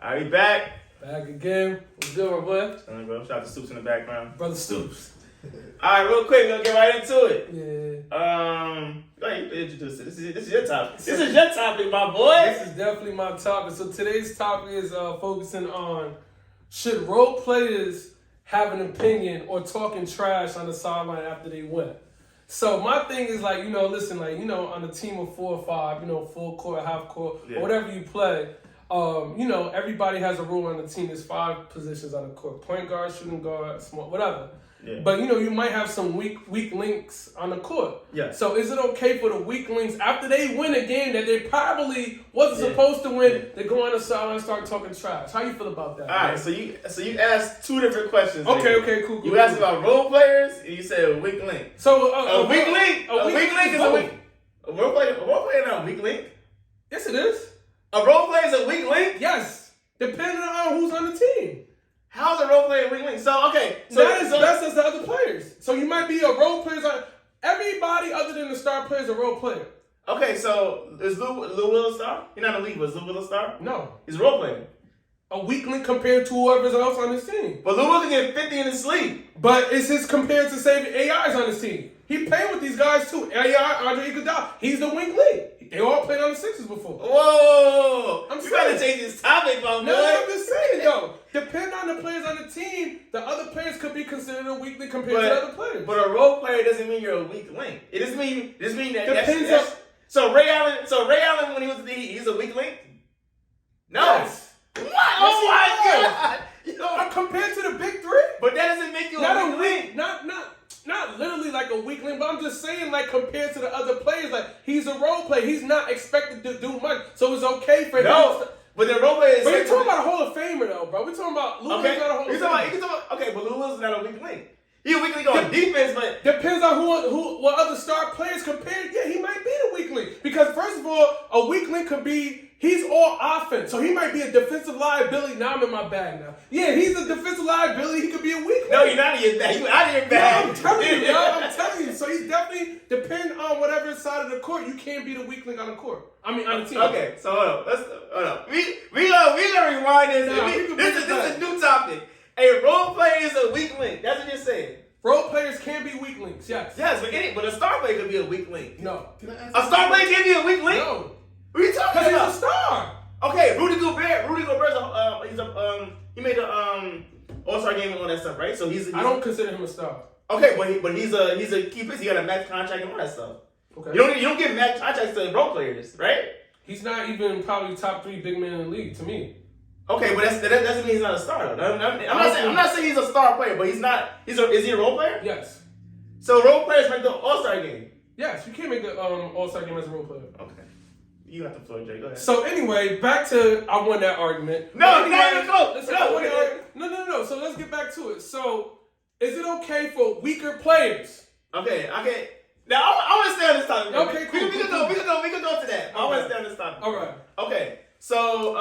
All right, we back. Back again. What's good, my boy? Bro, shout out to Stoops in the background. Brother Stoops. All right, real quick, we're gonna get right into it. Yeah. Go ahead, you introduce it. This is your topic. This is your topic, my boy. This is definitely my topic. So today's topic is focusing on should role players have an opinion or talking trash on the sideline after they win. So my thing is like, listen, like, on a team of 4 or 5, full court, half court, or whatever you play, everybody has a role on the team. There's 5 positions on the court: point guard, shooting guard, small, whatever. Yeah. But you might have some weak links on the court. Yeah. So is it okay for the weak links after they win a game that they probably wasn't supposed to win? They go on the sideline and start talking trash. How you feel about that? All right. So you asked 2 different questions. Okay, cool. You asked about role players, and you said a weak link. So a weak link is a weak. A role player is not a weak link. Yes, it is. A role player is a weak link. Yes, depending on who's on the team. How's a role player a weak link? So okay, not as best as the other players. So you might be a role player. Everybody other than the star player is a role player. Okay, so is Lou Will a star? He's not a league, but is Lou Will a star? No. He's a role player. A weak link compared to whoever's else on his team. But Lou Will can get 50 in his sleep. But it's his compared to say AI's on his team. He played with these guys too. AI, Andre Iguodala. He's the weak link. They all played on the Sixers before. Whoa! You gotta change this topic, my boy. No, I'm just saying though. Depending on the players on the team, the other players could be considered a weak link compared to the other players. But a role player doesn't mean you're a weak link. It doesn't mean that. Depends on. So Ray Allen when he was in the Heat, he's a weak link. No. Yes. What? Oh my God! Compared to the big 3. But that doesn't make you a weak link. Not literally like a weak link, but I'm just saying like compared to the other players, like he's a role player. He's not expected to do much, so it's okay for him. But the role player is. But you're talking about a Hall of Famer though, bro. We're talking about Lou Will's not a Hall of Famer. Okay, but Lou Will's not a weak link. He's a weak link on defense, but depends on what other star players compared. Yeah, he might be the weak link because first of all, a weak link could be. He's all offense, so he might be a defensive liability. Now I'm in my bag now. Yeah, he's a defensive liability. He could be a weak link. No, you're not in your bag. You're out of your bag. No, I'm telling you, yo. I'm telling you. So he's definitely, depending on whatever side of the court, you can't be the weak link on the court. I mean, on the team. Okay, so hold on. We gonna rewind this. This is a new topic. A role player is a weak link. That's what you're saying. Role players can be weak links, yes. Yes, but a star player could be a weak link. No. A star player can be a weak link? No. What are you talking about? Because he's a star. Okay, Rudy Gobert's he made the All-Star game and all that stuff, right? So he's I don't consider him a star. Okay, but he's a key piece. He got a max contract and all that stuff. Okay. You don't give max contracts to role players, right? He's not even probably top 3 big men in the league to me. Okay, but that doesn't mean he's not a star though. I'm not saying he's a star player, but he's not. Is he a role player? Yes. So role players make the All-Star game. Yes, you can't make the All-Star game as a role player. Okay. You got the floor, Jay. Go ahead. So anyway, back to I won that argument. No, anyway, not even close. No. So let's get back to it. So is it okay for weaker players? Okay. Now I want to stay on this topic. Okay, cool. We can go to that. I want to stay on this topic. All right. Okay. So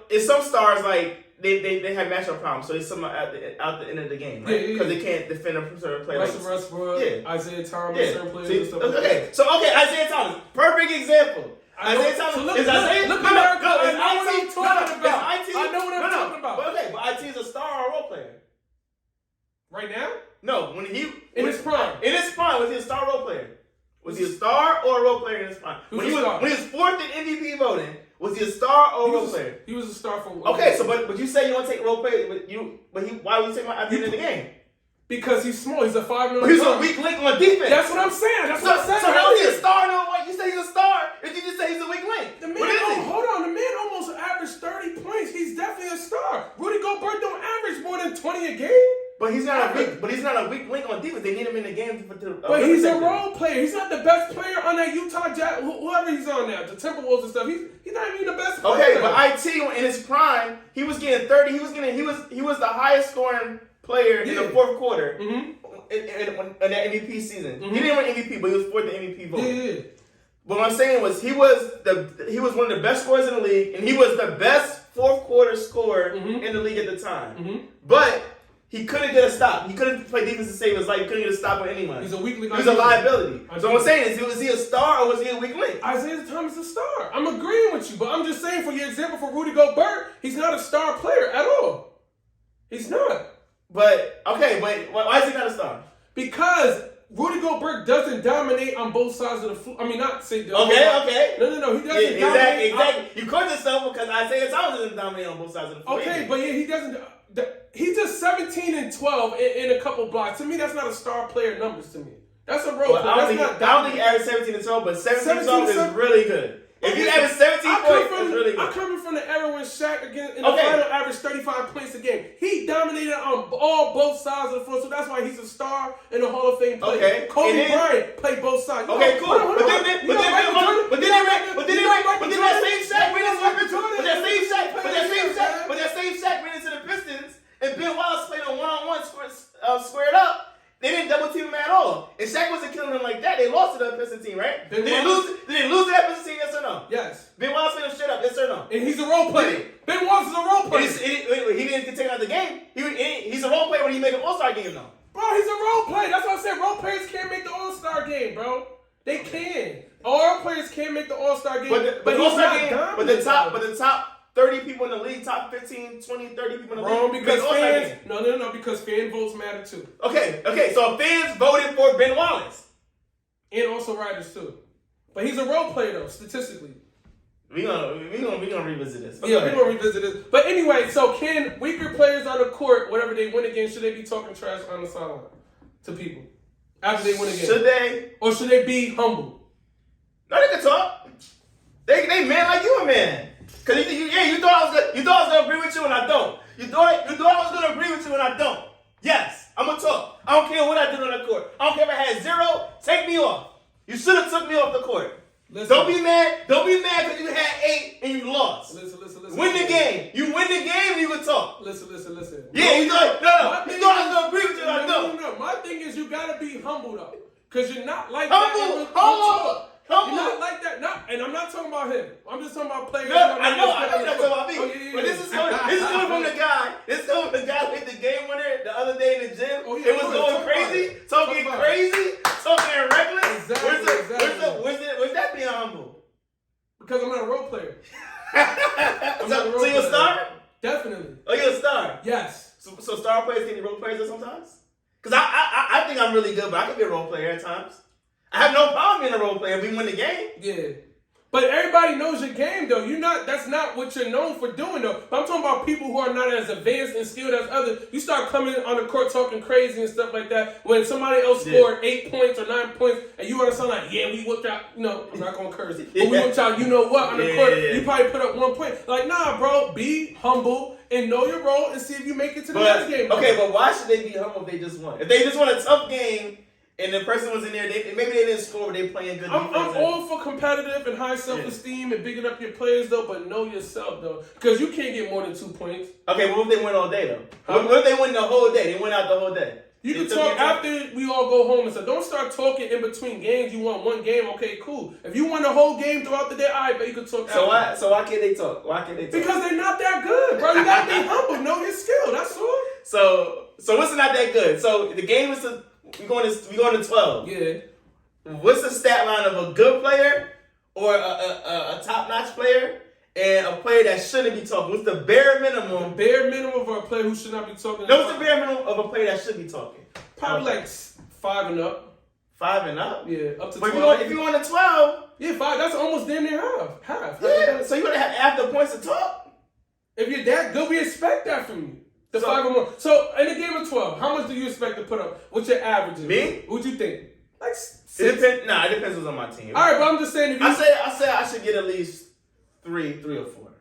it's some stars like they have matchup problems, so it's some out the end of the game, right? Because they can't defend a certain player. Russell Westbrook, Isaiah Thomas, certain players and stuff. Okay, Isaiah Thomas, perfect example. Isaiah Thomas. Look at America. I know what I'm talking about. I know what I'm talking about. But IT is a star or a role player. Right now? No, in his prime. In his prime, was he a star role player? Was he a star or a role player in his prime? When he was 4th in MVP voting, was he a star or a role player? He was a star for. Okay, so but you say you want to take role player, why would you take him at the end of the game? Because he's small. He's a 5'9". But he's a weak link on defense. That's what I'm saying. So how is he a star? No, you say he's a star if you just say he's a weak link. The man, hold on. The man almost averaged 30 points. He's definitely a star. Rudy Gobert don't average more than 20 a game. But he's not a weak link on defense. They need him in the game but he's a role player. He's not the best player on that Utah Jazz. Whoever he's on now, the Timberwolves and stuff. He's not even the best player. Okay, but IT in his prime, he was getting 30. He was the highest scoring player in the 4th quarter in that MVP season. He didn't win MVP, but he was 4th in MVP vote. Yeah. But what I'm saying was he was one of the best scorers in the league, and he was the best 4th quarter scorer in the league at the time. But he couldn't get a stop. He couldn't play defense to save his life. He couldn't get a stop on anyone. He's a weak link. He was a liability. So what I'm saying is, was he a star or was he a weak link? Isaiah Thomas is a star. I'm agreeing with you, but I'm just saying for your example for Rudy Gobert, he's not a star player at all. He's not. But why is he not a star? Because Rudy Gobert doesn't dominate on both sides of the floor. I mean, not say Okay. No, he doesn't dominate. Exactly. You caught yourself because Isaiah Thomas doesn't dominate on both sides of the floor. Okay, but yeah, he doesn't. He's just 17 and 12 in a couple blocks. To me, that's not a star player numbers to me. That's a role player. I don't think he averaged 17 and 12, but 17 and 12 is really good. If you average 17 points, it's really good. I'm coming from the era when Shaq in the final averaged 35 points a game. He dominated on both sides of the floor, so that's why he's a star in the Hall of Fame player. Okay. Kobe Bryant played both sides. Okay, cool. But then that same Shaq ran into the Pistons, and Ben Wallace played a one-on-one squared up. They didn't double team him at all. And Shaq wasn't killing them like that. They lost to the Pistons team, right? Did they lose to that Pistons team, yes or no? Yes. Ben Wallace played him straight up, yes or no? And he's a role player. Ben Wallace is a role player. He didn't get taken out of the game. He's a role player when he made an All-Star game, though. Bro, he's a role player. That's what I said. Role players can't make the All-Star game, bro. They can. All players can't make the All-Star game. But the top 30 people in the league, top 15, 20, 30 people in the Wrong, league. because fans. No, because fan votes matter too. Okay. So fans voted for Ben Wallace. And also writers too. But he's a role player though, statistically. We gonna revisit this. Yeah, we're gonna revisit this. But anyway, so can weaker players on the court, whatever they win a game, should they be talking trash on the sideline to people after they win a game? Should they? Or should they be humble? No, they can talk. They man like you a man. Cause you thought I was gonna agree with you and I don't. You thought I was gonna agree with you and I don't. Yes, I'm gonna talk. I don't care what I did on the court. I don't care if I had 0. Take me off. You should have took me off the court. Listen. Don't be mad because you had 8 and you lost. Listen. Win the game. You win the game and you can talk. Listen. Yeah, you thought I was gonna agree with you and I don't. No. My thing is you gotta be humble though. Cause you're not like Humble. You're not like that. And I'm not talking about him. I'm just talking about players. No, I know you're not talking about me. Yeah. But this is coming from the guy. This is coming from the guy who hit the game winner the other day in the gym. It was going crazy, talking reckless. Exactly. Where's that being humble? Because I'm not a role player. So you're a star? Definitely. Oh, you're a star? Yes. So star players can be role players sometimes? Because I think I'm really good, but I can be a role player at times. I have no problem being a role player if we win the game. Yeah. But everybody knows your game, though. That's not what you're known for doing, though. But I'm talking about people who are not as advanced and skilled as others. You start coming on the court talking crazy and stuff like that. When somebody else scored 8 points or 9 points, and you want to sound like, we whooped out. No, I'm not going to curse. But we whooped out, you know what, on the court. You probably put up 1 point. Like, nah, bro. Be humble and know your role and see if you make it to the next game. Okay, but why should they be humble if they just won? If they just won a tough game, and the person was in there, maybe they didn't score, but they playing good defense. I'm all for competitive and high self-esteem and bigging up your players, though, but know yourself, though. Because you can't get more than 2 points. Okay, what if they win all day, though? What if they win the whole day? They win out the whole day. You can talk after we all go home and stuff. Don't start talking in between games. You won one game, okay, cool. If you won the whole game throughout the day, all right, but you can talk after. So why can't they talk? Because they're not that good, bro. You gotta be humble. Know your skill, that's all. So what's not that good? So the game is we going to 12. Yeah. What's the stat line of a good player or a top-notch player and a player that shouldn't be talking? What's the bare minimum? The bare minimum of a player who should not be talking. No, what's the bare minimum of a player that should be talking? Probably like 5 and up. 5 and up? Yeah, up to 12. But if you want to 12... Yeah, 5. That's almost damn near half. Yeah, so you want to have half the points to talk? If you're that good, we expect that from you. The 5 or more. So, in a game of 12, how much do you expect to put up? What's your average? Me? What you think? Like 6? It depends who's on my team. All right, but I'm just saying. I say I should get at least 3 or 4.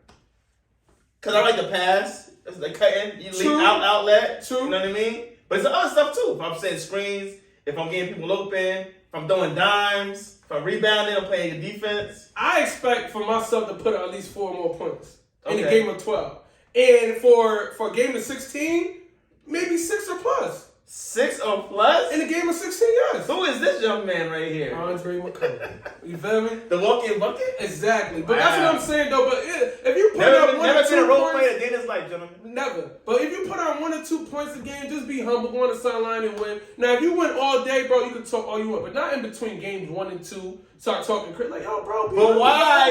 Because I like the pass. It's the cutting. You leave outlet. True. You know what I mean? But it's the other stuff too. If I'm setting screens, if I'm getting people open, if I'm throwing dimes, if I'm rebounding, I'm playing defense. I expect for myself to put up at least 4 more points in a game of 12. And for a game of 16, maybe 6 or plus. 6 or plus? In a game of 16 yards. Who is this young man right here? Andre McCullum. You feel me? The walk-in bucket? Exactly. But Wow. that's what I'm saying, though. But if you put Never up been, one never or been a two role points, player a day in his life, gentlemen. never. But if you put on 1 or 2 points a game, just be humble, go on the sideline and win. Now, if you win all day, bro, you can talk all you want, but not in between games 1 and 2. Start talking crit like, yo, bro. But why?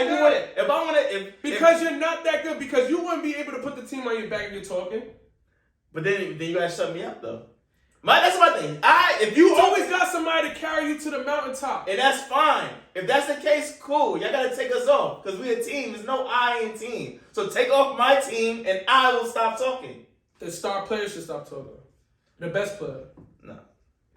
If I want to, Because you're not that good. Because you wouldn't be able to put the team on your back if you're talking. But then you gotta shut me up though. That's my thing. If You you always got somebody to carry you to the mountaintop. and that's fine. If that's the case, cool. Y'all gotta take us off because we a team. There's no I in team. So take off my team and I will stop talking. The star player should stop talking. The best player. No.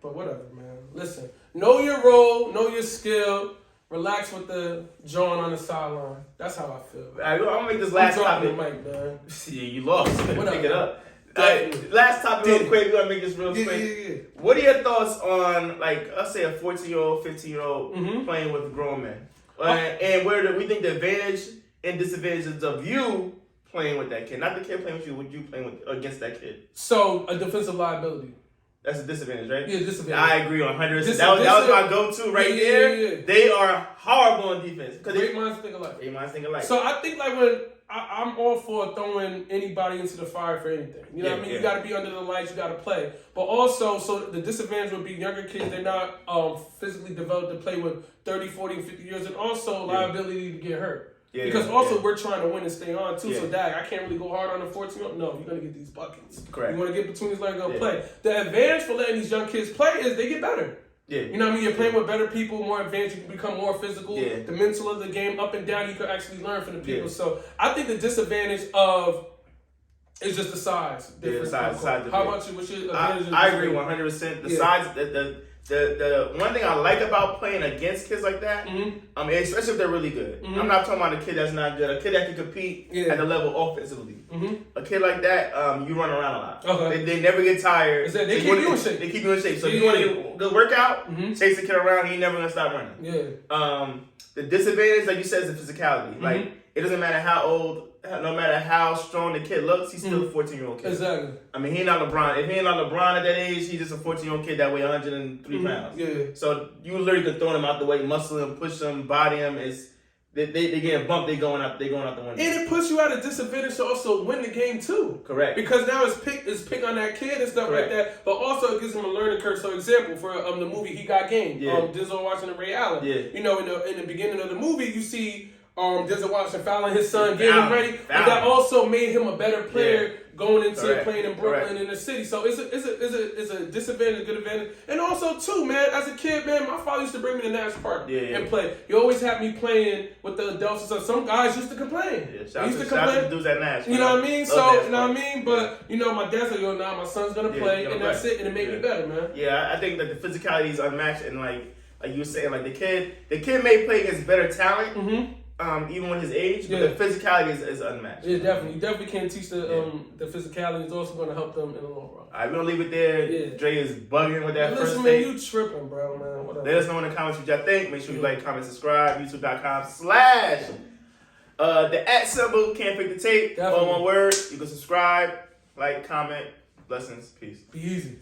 But whatever, man. Listen, know your role, know your skill. Relax with the John on the sideline. That's how I feel. I'm gonna make this I'm last dropping topic. the mic, man. Yeah, you lost. What Pick up? it up. Definitely. Last topic, real Did it. quick. We're gonna make this real quick. Yeah. What are your thoughts on, like, let's say a 14-year-old, 15-year-old Mhm. playing with grown men? And where we think the advantage and disadvantages of you playing with that kid, not the kid playing with you playing with against that kid. So, a defensive liability. That's a disadvantage, right? Yeah, disadvantage. I agree 100%. That was my go-to right Yeah, there. yeah. They are horrible on defense because Great minds think alike. they minds think alike. So I think like when I'm all for throwing anybody into the fire for anything. You know what I mean? Yeah. You got to be under the lights. You got to play. But also, so the disadvantage would be younger kids. They're not physically developed to play with 30, 40, and 50 years, and also liability to get hurt. Yeah, because yeah, also yeah. we're trying to win and stay on too. Yeah. So I can't really go hard on a 14-year-old. No, you're gonna get these buckets. Correct. You want to get between his legs, go Yeah. play. The advantage for letting these young kids play is they get better. Yeah. You know what I mean? You're playing with better people, more advanced. You can become more physical. Yeah. The mental of the game, up and down, you can actually learn from the people. Yeah. So I think the disadvantage of is just the size. Yeah, the size How difference. about you? What's your advantage? I agree 100%. The Yeah. size, the one thing I like about playing against kids like that, Mm-hmm. Especially if they're really good. Mhm. I'm not talking about a kid that's not good. A kid that can compete Yeah. at the level offensively. Mm-hmm. A kid like that, you run around a lot. Okay. They never get tired. Is that- they So keep wanna- you in shape. They keep you in shape. So Yeah, you want to yeah. get a good workout, Mhm. chase the kid around. He never gonna stop running. Yeah. The disadvantage, like you said, is the physicality. Mm-hmm. Like it doesn't matter how old, no matter how strong the kid looks, he's still a 14-year-old kid. Exactly. I mean, he ain't not LeBron. If he ain't not LeBron at that age, he's just a 14-year-old kid that weighs 103 pounds. Yeah. So you literally can throw him out the way, muscle him, push him, body him. They getting bumped. They going out the window. And it puts you at a disadvantage to also win the game too. Correct. Because now it's pick on that kid and stuff Correct. like that. But also it gives him a learning curve. So example for the movie He Got Game. Yeah. Denzel Washington and Ray Allen. Yeah. You know, in the beginning of the movie you see Denzel Washington fouling his son, getting him Fouling. ready. But that also made him a better player going into Correct. playing in Brooklyn Correct. in the city. So it's a disadvantage, good advantage. And also too, man, as a kid, man, my father used to bring me to Nash Park Yeah. and play. He always had me playing with the adults and stuff. Some guys used to complain. Yeah, They shout used out to to complain. the dudes at Nash. You know what I mean? Love So, Nash you know what I Park. mean? But, you know, my dad's like, yo, nah, my son's gonna Yeah, play, he's gonna and that's play. it, and it made me Yeah. better, man. Yeah, I think that the physicality is unmatched, and like you were saying, like the kid may play against better talent, Mm-hmm. even with his age, but Yeah. the physicality is unmatched. Yeah, definitely. You definitely can't teach the physicality. It's also going to help them in the long run. All right, we're gonna leave it there. Yeah. Dre is bugging with that Listen, first man, thing. you tripping, bro, man. Whatever. Let us know in the comments what y'all think. Make sure you like, comment, subscribe. YouTube.com/. The @ symbol, can't pick the tape. Definitely. All one word. You can subscribe, like, comment. Blessings. Peace. Be easy.